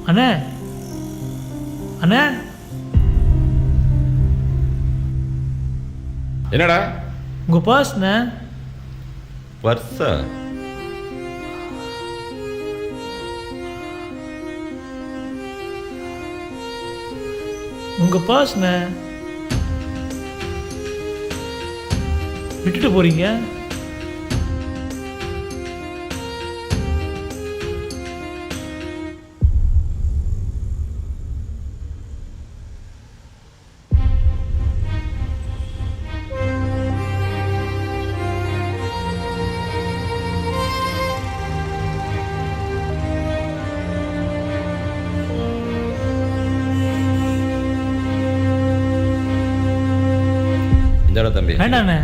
அண்ணே அண்ணே என்னடா உங்கள் பர்ஸ்ண்ணே. பர்ஸா? உங்கள் பர்ஸ்ண்ணே விட்டுட்டு போகிறீங்க. தம்பி வேண்டாண்ணே.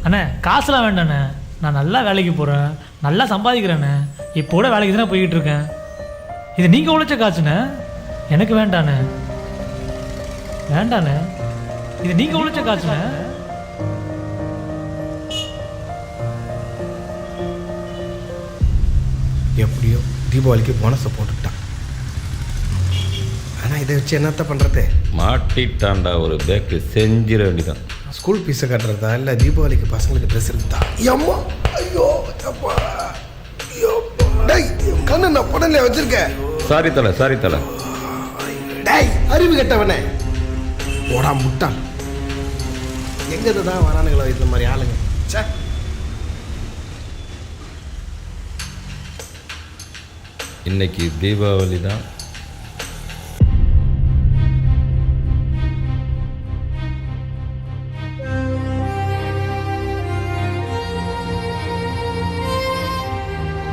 அண்ணே காசுலாம் வேண்டாண்ணே. நான் நல்லா வேலைக்கு போகிறேன், நல்லா சம்பாதிக்கிறேண்ணே. இப்போ கூட வேலைக்கு தானே போய்கிட்டு இருக்கேன். இது நீங்கள் உழைச்ச காசுண்ணே, எனக்கு வேண்டாண்ணே. வேண்டாண்ணே, இது நீங்கள் உழைச்ச காசுண்ணே. எப்படியோ தீபாவளிக்கு போனஸை போட்டுக்கிட்டான். ஆனால் இதை வச்சு என்னத்த பண்ணுறது? மாட்டிட்டான்டா. ஒரு பேக்கு செஞ்சிட வேண்டிதான். ஸ்கூல் ஃபீஸை கட்டுறதா இல்லை தீபாவளிக்கு பசங்களுக்கு ட்ரெஸ் இருக்குதா? அம்மா ஐயோ அப்பா ஐயோ டேய் கண்ணு நான் புடனே வச்சிருக்கேன். சாரி தலை, சாரி தலை. டேய் அறிவு கெட்டவனே, ஓடா முட்டான். எங்கிருந்து தான் வரானுங்களோ இந்த மாதிரி ஆளுங்க. சே, இன்னைக்கு தீபாவளி தான்.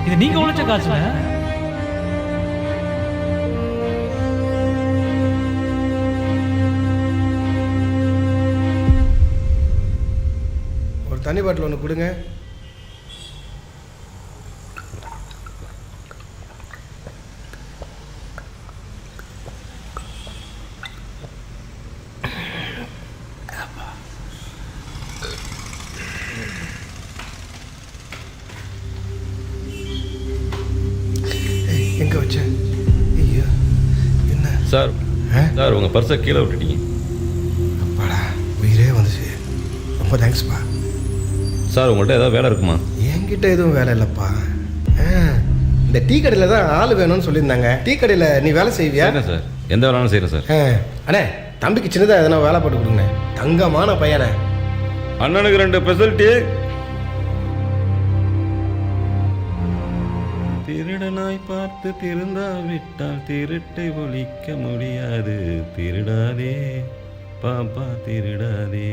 இது நீங்க உழைச்ச காசுண்ணே. ஒரு தண்ணி பாட்டில் ஒன்று கொடுங்க. எங்கே வச்சேன்? ஐயோ என்ன சார்? சார் உங்கள் பர்ஸை கீழே விட்டுட்டீங்க. அப்பாடா உயிரே வந்துச்சு. ரொம்ப தேங்க்ஸ்ப்பா. சார் உங்கள்கிட்ட ஏதாவது வேலை இருக்குமா? என்கிட்ட எதுவும் வேலை இல்லைப்பா. இந்த டீ கடையில் தான் ஆள் வேணும்னு சொல்லியிருந்தாங்க. டீ கடையில் நீ வேலை செய்வியா? என்ன சார், எந்த வேலைனாலும் செய்கிறேன் சார். அண்ணே தம்பிக்கு சின்னதாக எதனா வேலை போட்டு கொடுங்க. தங்கமான பையனை. அண்ணனுக்கு 2 ஸ்பெஷல் டீ. திருடனாய் பார்த்து திருந்தாவிட்டால் திருட்டை ஒழிக்க முடியாது. திருடாதே பாப்பா திருடாதே.